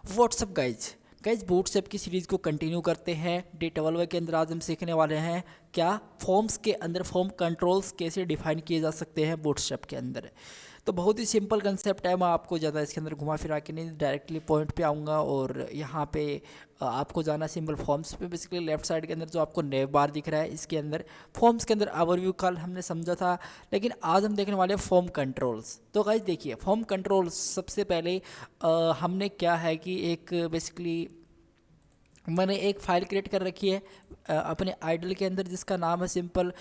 What's up guys bootstrap की series को continue करते हैं। डे 12 के अंदर आज हम सीखने वाले हैं क्या फॉर्म्स के अंदर फॉर्म कंट्रोल्स कैसे डिफाइन किए जा सकते हैं बूटस्ट्रैप के अंदर। तो बहुत ही सिंपल कंसेप्ट है, मैं आपको ज़्यादा इसके अंदर घुमा फिरा के नहीं डायरेक्टली पॉइंट पे आऊँगा। और यहाँ पे आपको जाना सिंपल फॉर्म्स पे, बेसिकली लेफ्ट साइड के अंदर जो आपको नेव बार दिख रहा है इसके अंदर फॉर्म्स के अंदर ओवरव्यू कल हमने समझा था, लेकिन आज हम देखने वाले हैं फॉर्म कंट्रोल्स। तो गाइज देखिए फॉर्म कंट्रोल्स सबसे पहले हमने क्या है कि एक बेसिकली मैंने एक फ़ाइल क्रिएट कर रखी है अपने आइडल के अंदर जिसका नाम है सिंपल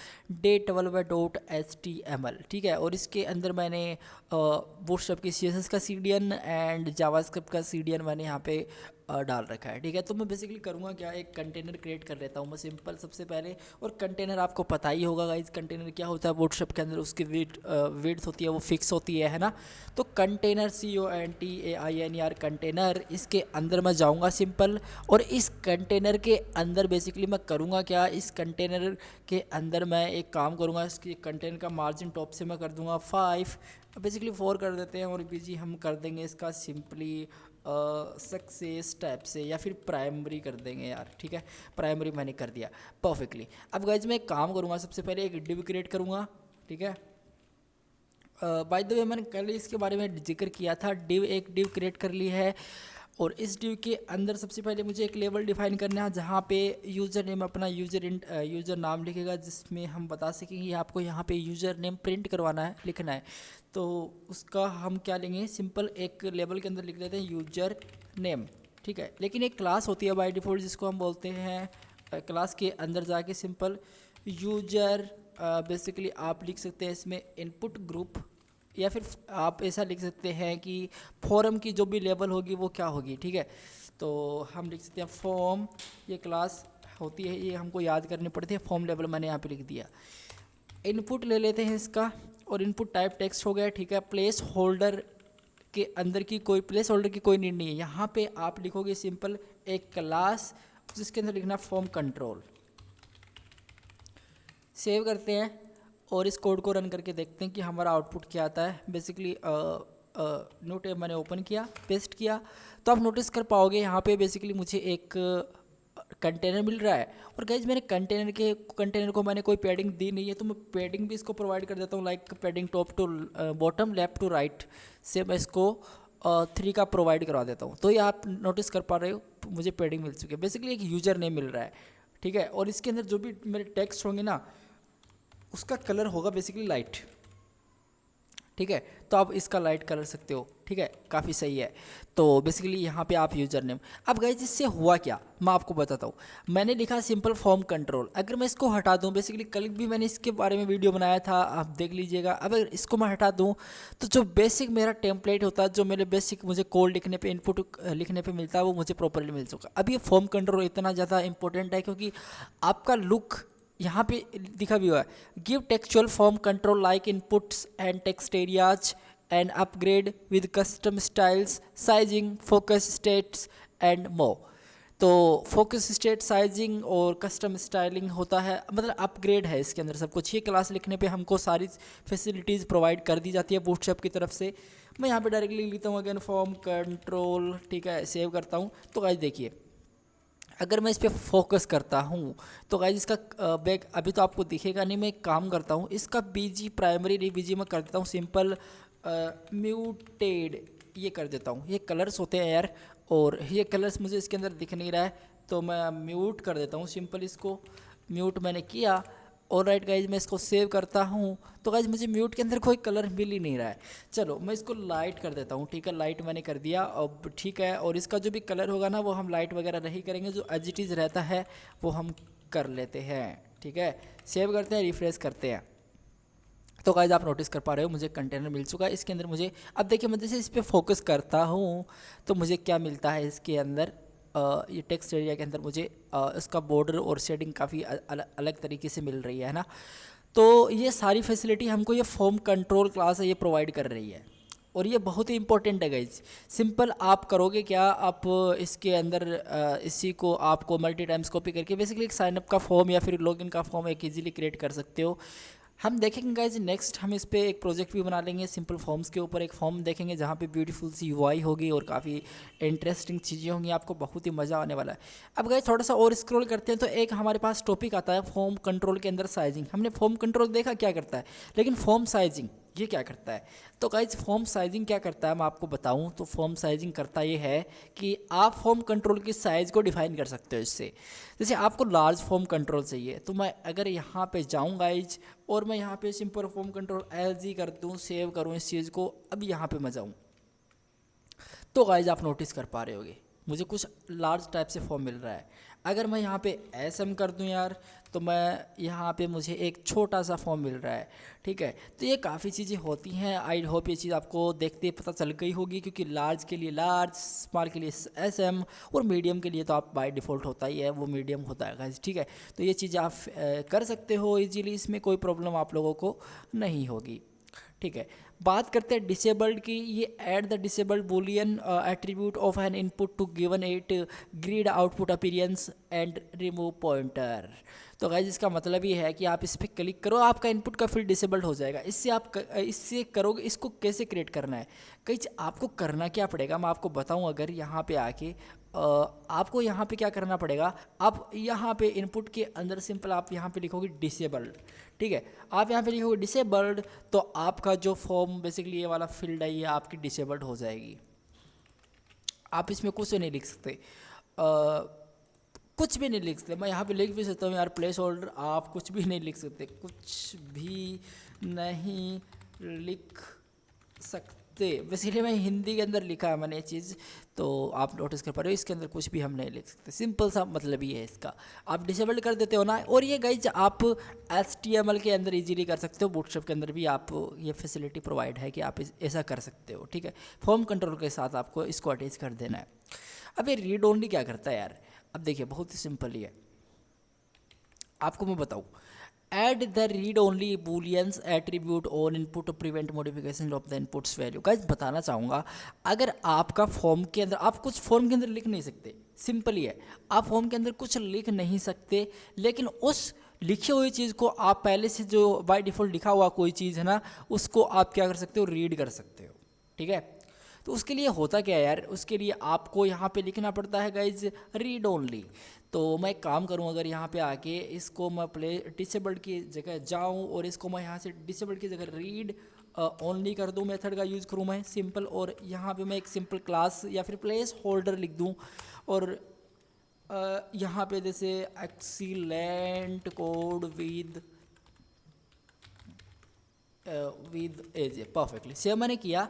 day12.html, ठीक है। और इसके अंदर मैंने बूटस्ट्रैप की CSS का CDN एंड जावास्क्रिप्ट का CDN मैंने यहाँ पे डाल रखा है, ठीक है। तो मैं बेसिकली करूँगा क्या, एक कंटेनर क्रिएट कर लेता हूँ मैं सिंपल सबसे पहले। और कंटेनर आपको पता ही होगा गाइस, कंटेनर क्या होता है बूटस्ट्रैप के अंदर, उसकी विड्थ होती है वो फिक्स होती है ना। तो कंटेनर CONTAINER कंटेनर, इसके अंदर मैं जाऊँगा सिंपल। और इस कंटेनर के अंदर बेसिकली मैं करूँगा क्या, इस कंटेनर के अंदर मैं एक काम करूँगा, इसकी कंटेनर का मार्जिन टॉप से मैं कर दूँगा 5, बेसिकली 4 कर देते हैं। और बीजी हम कर देंगे इसका सिंपली सक्सेस टाइप से या फिर प्राइमरी कर देंगे यार, ठीक है। प्राइमरी मैंने कर दिया परफेक्टली। अब गाइज मैं एक काम करूँगा, सबसे पहले एक डिव क्रिएट करूँगा, ठीक है। बाय द वे मैंने कल इसके बारे में जिक्र किया था, एक डिव क्रिएट कर ली है। और इस डिव के अंदर सबसे पहले मुझे एक लेवल डिफाइन करना है जहाँ पे यूज़र नेम अपना यूज़र नाम लिखेगा, जिसमें हम बता सकेंगे आपको यहाँ पे यूज़र नेम प्रिंट करवाना है, लिखना है। तो उसका हम क्या लेंगे, सिंपल एक लेवल के अंदर लिख देते हैं यूज़र नेम, ठीक है। लेकिन एक क्लास होती है बाय डिफ़ॉल्ट जिसको हम बोलते हैं, क्लास के अंदर जाके सिंपल यूज़र बेसिकली आप लिख सकते हैं इसमें इनपुट ग्रुप, या फिर आप ऐसा लिख सकते हैं कि फॉर्म की जो भी लेवल होगी वो क्या होगी, ठीक है। तो हम लिख सकते हैं फॉर्म, ये क्लास होती है, ये हमको याद करनी पड़ती है। फॉर्म लेवल मैंने यहाँ पे लिख दिया। इनपुट ले लेते हैं इसका, और इनपुट टाइप टेक्स्ट हो गया, ठीक है। प्लेस होल्डर के अंदर की प्लेस होल्डर की कोई नीड नहीं है, यहाँ पे आप लिखोगे सिंपल एक क्लास जिसके अंदर लिखना फॉर्म कंट्रोल। सेव करते हैं और इस कोड को रन करके देखते हैं कि हमारा आउटपुट क्या आता है। बेसिकली न्यू टैब मैंने ओपन किया, पेस्ट किया, तो आप नोटिस कर पाओगे यहाँ पे बेसिकली मुझे एक कंटेनर मिल रहा है। और गाइज मैंने कंटेनर को मैंने कोई पैडिंग दी नहीं है, तो मैं पैडिंग भी इसको प्रोवाइड कर देता हूँ, like padding top to bottom, left to right से मैं इसको 3 का प्रोवाइड करवा देता हूँ। तो ये आप नोटिस कर पा रहे हो मुझे पैडिंग मिल चुकी है, बेसिकली एक यूज़र नेम मिल रहा है, ठीक है। और इसके अंदर जो भी मेरे टेक्स्ट होंगे ना उसका कलर होगा बेसिकली लाइट, ठीक है। तो आप इसका लाइट कलर सकते हो, ठीक है, काफ़ी सही है। तो बेसिकली यहाँ पे आप यूज़र नेम। अब गाइस इससे हुआ क्या मैं आपको बताता हूँ। मैंने लिखा सिंपल फॉर्म कंट्रोल, अगर मैं इसको हटा दूँ, बेसिकली कल भी मैंने इसके बारे में वीडियो बनाया था, आप देख लीजिएगा। अगर इसको मैं हटा दूँ तो जो बेसिक मेरा टेम्पलेट होता है, जो मेरे बेसिक मुझे कोड लिखने पे इनपुट लिखने पे मिलता है, वो मुझे प्रॉपरली मिल चुका। अब ये फॉर्म कंट्रोल इतना ज़्यादा इंपॉर्टेंट है क्योंकि आपका लुक यहाँ पे लिखा भी हुआ है, give textual form control like inputs and text areas and upgrade with custom styles, sizing, focus states and more. तो फोकस स्टेट, साइजिंग और कस्टम स्टाइलिंग होता है, मतलब अपग्रेड है इसके अंदर सब कुछ। ये क्लास लिखने पे हमको सारी फैसिलिटीज़ प्रोवाइड कर दी जाती है बूटस्ट्रैप की तरफ से। मैं यहाँ पे डायरेक्टली लिखता हूँ अगेन फॉर्म कंट्रोल, ठीक है, सेव करता हूँ। तो गाइस देखिए अगर मैं इस पर फोकस करता हूँ तो गाइस इसका बैक अभी तो आपको दिखेगा नहीं, मैं एक काम करता हूँ, इसका BG प्राइमरी नहीं, BG मैं कर देता हूँ सिंपल म्यूटेड, ये कर देता हूँ। ये कलर्स होते हैं यार, और ये कलर्स मुझे इसके अंदर दिख नहीं रहा है, तो मैं म्यूट कर देता हूँ सिंपल। इसको म्यूट मैंने किया। और राइट गाइज मैं इसको सेव करता हूँ। तो गाइज मुझे म्यूट के अंदर कोई कलर मिल ही नहीं रहा है, चलो मैं इसको लाइट कर देता हूँ, ठीक है। लाइट मैंने कर दिया अब, ठीक है। और इसका जो भी कलर होगा ना वो हम लाइट वगैरह नहीं करेंगे, जो एज इट इज़ रहता है वो हम कर लेते हैं, ठीक है। सेव करते हैं, रिफ्रेश करते हैं। तो गाइज आप नोटिस कर पा रहे हो मुझे कंटेनर मिल चुका है। इसके अंदर मुझे अब देखिए मैं जैसे इस पर फोकस करता हूँ तो मुझे क्या मिलता है इसके अंदर, ये टेक्स्ट एरिया के अंदर मुझे इसका बॉर्डर और शेडिंग काफ़ी अलग तरीके से मिल रही है ना। तो ये सारी फैसिलिटी हमको ये फॉर्म कंट्रोल क्लास है ये प्रोवाइड कर रही है, और ये बहुत ही इंपॉर्टेंट है गाइज। सिंपल आप करोगे क्या, आप इसके अंदर इसी को आपको मल्टी टाइम्स कॉपी करके बेसिकली एक साइनअप का फॉर्म या फिर लॉगिन का फॉर्म एक ईजिली क्रिएट कर सकते हो। हम देखेंगे गाइज नेक्स्ट हम इस पे एक प्रोजेक्ट भी बना लेंगे सिंपल फॉर्म्स के ऊपर, एक फॉर्म देखेंगे जहाँ पे ब्यूटीफुल सी यूआई होगी और काफ़ी इंटरेस्टिंग चीज़ें होंगी, आपको बहुत ही मज़ा आने वाला है। अब गाइज थोड़ा सा और स्क्रॉल करते हैं तो एक हमारे पास टॉपिक आता है फॉर्म कंट्रोल के अंदर साइजिंग। हमने फॉर्म कंट्रोल देखा क्या करता है, लेकिन फॉर्म साइजिंग ये क्या करता है? तो गाइज फॉर्म साइजिंग क्या करता है मैं आपको बताऊं तो फॉर्म साइजिंग करता ये है कि आप फॉर्म कंट्रोल की साइज़ को डिफाइन कर सकते हो इससे। जैसे आपको लार्ज फॉर्म कंट्रोल चाहिए तो मैं अगर यहाँ पे जाऊँ गाइज और मैं यहाँ पे सिंपल फॉर्म कंट्रोल LG कर दूँ, सेव करूँ इस चीज़ को, अब यहाँ पे मैं जाऊँ तो गाइज आप नोटिस कर पा रहे होगे मुझे कुछ लार्ज टाइप से फॉर्म मिल रहा है। अगर मैं यहाँ पे SM कर दूँ यार तो मैं यहाँ पे मुझे एक छोटा सा फॉर्म मिल रहा है, ठीक है। तो ये काफ़ी चीज़ें होती हैं, आई होप ये चीज़ आपको देखते पता चल गई होगी, क्योंकि लार्ज के लिए लार्ज, स्मॉल के लिए SM और मीडियम के लिए तो आप बाय डिफ़ॉल्ट होता ही है वो मीडियम होता है गाइज, ठीक है। तो ये चीज़ आप कर सकते हो इजीली, इसमें कोई प्रॉब्लम आप लोगों को नहीं होगी, ठीक है। बात करते हैं डिसेबल्ड की, ये add the disabled boolean attribute of an input to given it grid output appearance and remove pointer. तो गाइज इसका मतलब ये है कि आप इस पर क्लिक करो, आपका इनपुट का फील्ड डिसेबल्ड हो जाएगा। इससे आप इससे करोगे, इसको कैसे क्रिएट करना है, कई आपको करना क्या पड़ेगा मैं आपको बताऊं। अगर यहाँ पे आके आपको यहाँ पे क्या करना पड़ेगा, आप यहाँ पे इनपुट के अंदर सिंपल आप यहाँ पे लिखोगे डिसेबल्ड, ठीक है। आप यहाँ पे लिखोगे डिसेबल्ड तो आपका जो फॉर्म बेसिकली ये वाला फील्ड है ये आपकी डिसेबल्ड हो जाएगी। आप इसमें कुछ नहीं लिख सकते, कुछ भी नहीं लिख सकते। मैं यहाँ पे लिख भी सकता हूँ यार प्लेस होल्डर, आप कुछ भी नहीं लिख सकते, कुछ भी नहीं लिख सकते। बेसिकली मैं हिंदी के अंदर लिखा है मैंने ये चीज़, तो आप नोटिस कर पा रहे हो, इसके अंदर कुछ भी हम नहीं लिख सकते। सिंपल सा मतलब ही है इसका, आप डिसेबल्ड कर देते हो ना। और ये गाइज आप HTML के अंदर इजीली कर सकते हो, बूटस्ट्रैप के अंदर भी आप ये फैसिलिटी प्रोवाइड है कि आप ऐसा कर सकते हो, ठीक है। फॉर्म कंट्रोल के साथ आपको इसको अटैच कर देना है। अब ये रीड ओनली क्या करता है यार, अब देखिए बहुत ही सिंपल ही है, आपको मैं बताऊँ। Add the read only booleans attribute on input to prevent modification of the inputs value. Guys बताना चाहूँगा, अगर आपका फॉर्म के अंदर आप कुछ फॉर्म के अंदर लिख नहीं सकते, सिंपल ही है, आप फॉर्म के अंदर कुछ लिख नहीं सकते, लेकिन उस लिखी हुई चीज़ को आप पहले से जो बाय डिफ़ॉल्ट लिखा हुआ कोई चीज़ है ना, उसको आप क्या कर सकते हो, रीड कर सकते हो, ठीक है। तो उसके लिए होता क्या है यार, उसके लिए आपको यहाँ पे लिखना पड़ता है गाइज रीड ओनली। तो मैं एक काम करूँ, अगर यहाँ पे आके इसको मैं डिसेबल्ड की जगह जाऊँ और इसको मैं यहाँ से डिसेबल्ड की जगह रीड ओनली कर दूँ, मेथड का यूज़ करूँ मैं सिंपल, और यहाँ पे मैं एक सिंपल क्लास या फिर प्लेस होल्डर लिख दूँ, और यहाँ पे जैसे excellent code with as perfectly save मैंने किया,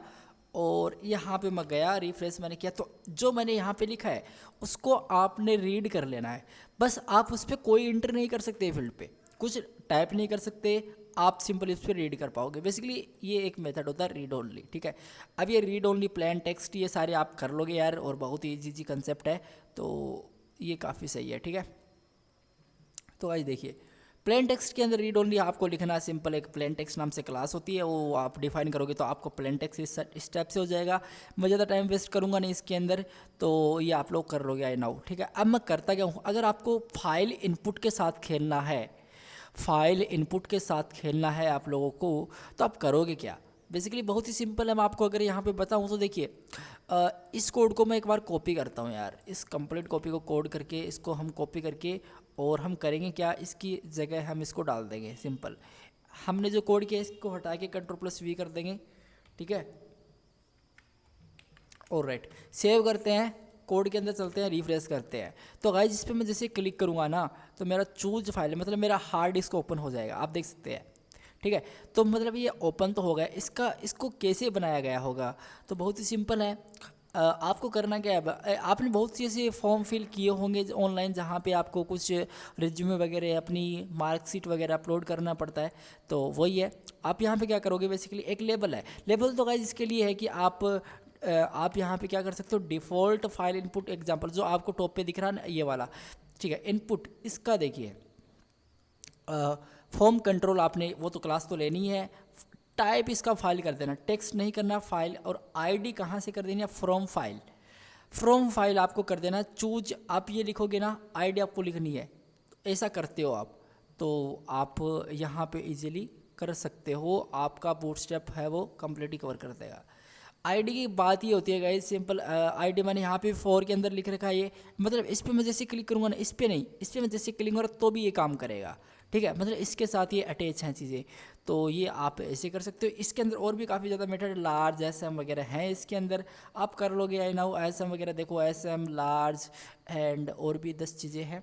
और यहाँ पे मैं गया, रिफ्रेश मैंने किया, तो जो मैंने यहाँ पे लिखा है उसको आपने रीड कर लेना है बस। आप उस पर कोई इंटर नहीं कर सकते, फील्ड पे कुछ टाइप नहीं कर सकते, आप सिंपल इस पर रीड कर पाओगे। बेसिकली ये एक मेथड होता है रीड ओनली, ठीक है। अब ये रीड ओनली, प्लेन टेक्स्ट, ये सारे आप कर लोगे यार, और बहुत ही ईजी कंसेप्ट है, तो ये काफ़ी सही है, ठीक है। तो आज देखिए प्लेन टेक्स्ट के अंदर रीड ओनली आपको लिखना है सिंपल, एक प्लेन टेक्स्ट नाम से क्लास होती है, वो आप डिफाइन करोगे तो आपको प्लेन टेक्स्ट इस टाइप से हो जाएगा। मैं ज़्यादा टाइम वेस्ट करूँगा नहीं इसके अंदर, तो ये आप लोग कर लोगे आई नाउ, ठीक है। अब मैं करता क्या हूँ, अगर आपको फाइल इनपुट के साथ खेलना है, फाइल इनपुट के साथ खेलना है आप लोगों को, तो आप करोगे क्या, बेसिकली बहुत ही सिंपल है। मैं आपको अगर यहाँ पे बताऊँ तो देखिए, इस कोड को मैं एक बार कॉपी करता हूँ यार, इस कंप्लीट कॉपी को कोड करके इसको हम कॉपी करके, और हम करेंगे क्या, इसकी जगह हम इसको डाल देंगे सिंपल। हमने जो कोड किया इसको हटा के Ctrl+V कर देंगे, ठीक है। ऑलराइट, सेव करते हैं, कोड के अंदर चलते हैं, रिफ्रेश करते हैं। तो गाइस इस पर मैं जैसे क्लिक करूँगा ना, तो मेरा चूज फाइल है, मतलब मेरा हार्ड डिस्क ओपन हो जाएगा, आप देख सकते हैं, ठीक है। तो मतलब ये ओपन तो हो गया, इसको कैसे बनाया गया होगा, तो बहुत ही सिंपल है। आपको करना क्या है, आपने बहुत सी ऐसे फॉर्म फिल किए होंगे ऑनलाइन जहाँ पे आपको कुछ रिज्यूमे वगैरह, अपनी मार्कशीट वगैरह अपलोड करना पड़ता है, तो वही है। आप यहाँ पे क्या करोगे, बेसिकली एक लेबल है, लेबल तो गाइस इसके लिए है कि आप यहाँ पे क्या कर सकते हो, डिफ़ॉल्ट फाइल इनपुट एग्जाम्पल जो आपको टॉप पे दिख रहा है ना, ये वाला, ठीक है। इनपुट इसका देखिए, फॉर्म कंट्रोल आपने वो तो क्लास तो लेनी है, टाइप इसका फाइल कर देना, टेक्स्ट नहीं करना फाइल, और आईडी कहाँ से कर देनी है, फ्रॉम फाइल, फ्रॉम फाइल आपको कर देना। चूज आप ये लिखोगे ना, आईडी आपको लिखनी है, ऐसा करते हो आप, तो आप यहाँ पे इजीली कर सकते हो, आपका बूटस्ट्रैप है वो कंप्लीट ही कवर कर देगा। आईडी की बात ये होती है गाइस, सिंपल आईडी मैंने यहाँ पे 4 के अंदर लिख रखा है ये, मतलब इस पर मैं जैसे क्लिक करूँगा ना, इस पर नहीं, इस पर मैं जैसे क्लिक करूँगा तो भी ये काम करेगा, ठीक है, मतलब इसके साथ ये अटैच हैं चीज़ें, तो ये आप ऐसे कर सकते हो। इसके अंदर और भी काफ़ी ज़्यादा मेथड लार्ज एस एम वगैरह हैं, इसके अंदर आप कर लोगे। आई नाउ एस एम वगैरह देखो, एस एम लार्ज एंड और भी 10 चीज़ें हैं।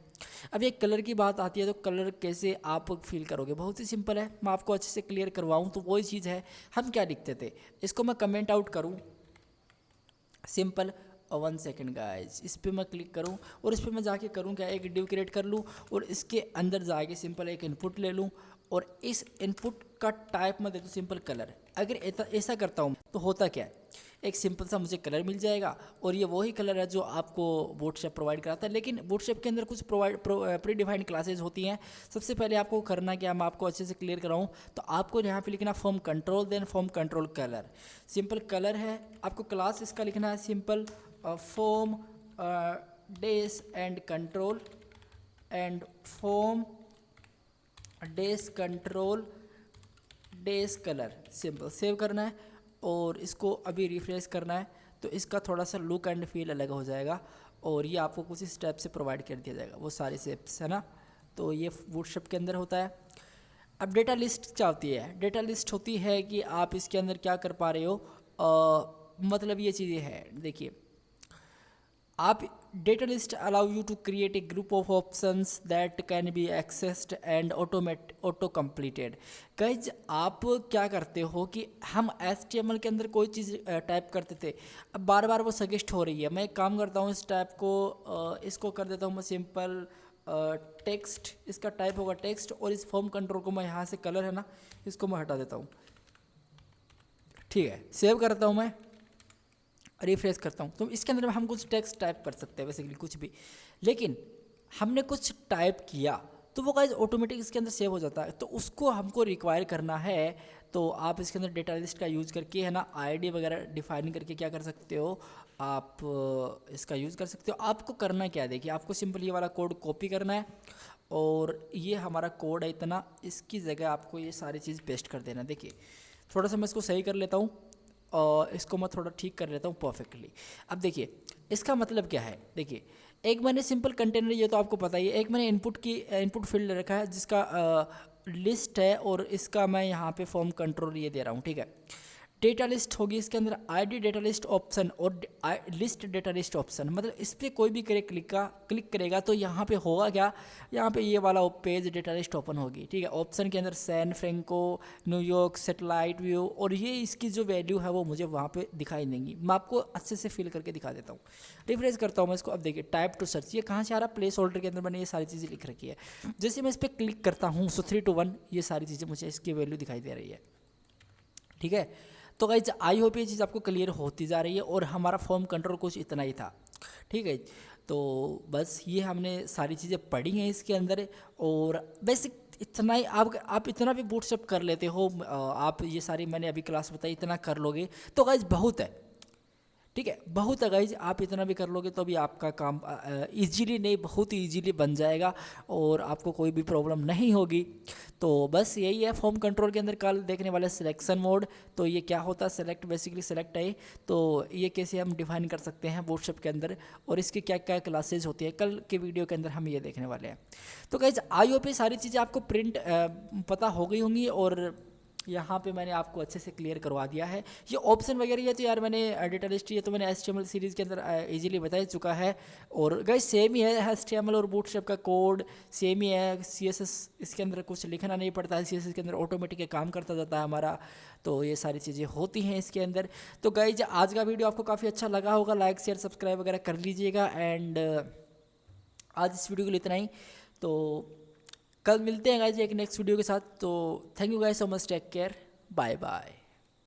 अब ये कलर की बात आती है, तो कलर कैसे आप फील करोगे, बहुत ही सिंपल है, मैं आपको अच्छे से क्लियर करवाऊँ तो वही चीज़ है। हम क्या लिखते थे, इसको मैं कमेंट आउट करूँ, सिंपल 1 सेकेंड गाइज, इस पर मैं क्लिक करूं और इस पर मैं जाके करूं क्या, एक डिव क्रिएट कर लूं और इसके अंदर जाके सिंपल एक इनपुट ले लूं और इस इनपुट का टाइप मैं दे दूं सिंपल कलर। अगर ऐसा करता हूं तो होता क्या है, एक सिंपल सा मुझे कलर मिल जाएगा और ये वही कलर है जो आपको बूटस्ट्रैप प्रोवाइड कराता है। लेकिन बूटस्ट्रैप के अंदर कुछ प्री डिफाइंड क्लासेज होती हैं। सबसे पहले आपको करना क्या, मैं आपको अच्छे से क्लियर कराऊं तो आपको यहाँ पे लिखना form control, then form control colour. Simple colour है, आपको क्लास इसका लिखना है simple form dash and control and form dash control dash colour, simple save करना है और इसको अभी रिफ्रेश करना है तो इसका थोड़ा सा लुक एंड फील अलग हो जाएगा और ये आपको कुछ स्टेप से प्रोवाइड कर दिया जाएगा, वो सारे स्टेप्स है ना। तो ये बूटस्ट्रैप के अंदर होता है। अब डेटा लिस्ट क्या होती है, डेटा लिस्ट होती है कि आप इसके अंदर क्या कर पा रहे हो, मतलब ये चीज़ें हैं, देखिए आप data list allow you to create a group of options that can be accessed and auto completed. Guys आप क्या करते हो कि हम HTML के अंदर कोई चीज़ टाइप करते थे, अब बार बार वो सजेस्ट हो रही है, मैं एक काम करता हूँ इस टाइप को इसको कर देता हूँ मैं सिंपल टेक्स्ट, इसका टाइप होगा टेक्स्ट और इस फॉर्म कंट्रोल को मैं यहाँ से कलर है ना इसको मैं हटा देता हूँ, ठीक है, सेव करता हूँ मैं, रिफ्रेश करता हूँ तो इसके अंदर हम कुछ टेक्स्ट टाइप कर सकते हैं बेसिकली कुछ भी, लेकिन हमने कुछ टाइप किया तो वो गाइस ऑटोमेटिक इसके अंदर सेव हो जाता है। तो उसको हमको रिक्वायर करना है तो आप इसके अंदर डेटा लिस्ट का यूज़ करके है ना आईडी वगैरह डिफाइन करके क्या कर सकते हो, आप इसका यूज़ कर सकते हो। आपको करना क्या है, देखिए आपको सिंपल ये वाला कोड कॉपी करना है और ये हमारा कोड है इतना, इसकी जगह आपको ये सारी चीज़ पेस्ट कर देना। देखिए थोड़ा सा मैं इसको सही कर लेता हूँ और इसको मैं थोड़ा ठीक कर लेता हूँ परफेक्टली। अब देखिए इसका मतलब क्या है, देखिए एक मैंने सिंपल कंटेनर, ये तो आपको पता ही है, एक मैंने इनपुट फील्ड रखा है जिसका लिस्ट है और इसका मैं यहाँ पे फॉर्म कंट्रोल ये दे रहा हूँ, ठीक है। डेटा लिस्ट होगी इसके अंदर आईडी डेटा लिस्ट ऑप्शन और लिस्ट डेटा लिस्ट ऑप्शन, मतलब इस पर कोई भी क्लिक करेगा तो यहाँ पे होगा क्या, यहाँ पे ये वाला पेज डेटा लिस्ट ओपन होगी, ठीक है। ऑप्शन के अंदर San Francisco, New York, satellite view और ये इसकी जो वैल्यू है वो मुझे वहाँ पे दिखाई देंगी। मैं आपको अच्छे से फिल करके दिखा देता हूँ, रिफ्रेश करता हूँ मैं इसको। अब देखिए टाइप टू सर्च, ये कहाँ से आ रहा है, प्लेस होल्डर के अंदर मैंने ये सारी चीज़ें लिख रखी है। जैसे मैं इस पर क्लिक करता हूँ सो 3 to 1 ये सारी चीज़ें मुझे इसकी वैल्यू दिखाई दे रही है, ठीक है। तो गाइज आई होप ये चीज़ आपको क्लियर होती जा रही है और हमारा फॉर्म कंट्रोल कुछ इतना ही था, ठीक है। तो बस ये हमने सारी चीज़ें पढ़ी हैं इसके अंदर और बेसिक इतना ही आप इतना भी बूटस्ट्रैप कर लेते हो, आप ये सारी मैंने अभी क्लास बताई इतना कर लोगे तो गाइज बहुत है, ठीक है, बहुत है गाइज। आप इतना भी कर लोगे तो भी आपका काम इजीली नहीं बहुत ही ईजीली बन जाएगा और आपको कोई भी प्रॉब्लम नहीं होगी। तो बस यही है फॉर्म कंट्रोल के अंदर कल देखने वाले सिलेक्शन मोड। तो ये क्या होता है, सेलेक्ट बेसिकली सेलेक्ट है, तो ये कैसे हम डिफाइन कर सकते हैं बूटस्ट्रैप के अंदर और इसकी क्या क्या क्लासेज होती है, कल के वीडियो के अंदर हम ये देखने वाले हैं। तो गाइज आई होप ये सारी चीज़ें आपको प्रिंट पता हो गई होंगी और यहाँ पे मैंने आपको अच्छे से क्लियर करवा दिया है। ये ऑप्शन वगैरह ये तो यार मैंने डेटा लिस्ट ये तो मैंने HTML सीरीज़ के अंदर इजीली बता ही चुका है और गाइस सेम ही है, HTML और बूटस्ट्रैप का कोड सेम ही है। CSS इसके अंदर कुछ लिखना नहीं पड़ता है, CSS के अंदर ऑटोमेटिक काम करता जाता है हमारा। तो ये सारी चीज़ें होती हैं इसके अंदर। तो गाइस आज का वीडियो आपको काफ़ी अच्छा लगा होगा, लाइक शेयर सब्सक्राइब वगैरह कर लीजिएगा एंड आज इस वीडियो के लिए इतना ही। तो कल मिलते हैं गाइज एक नेक्स्ट वीडियो के साथ। तो thank you guys so much, take care, bye bye.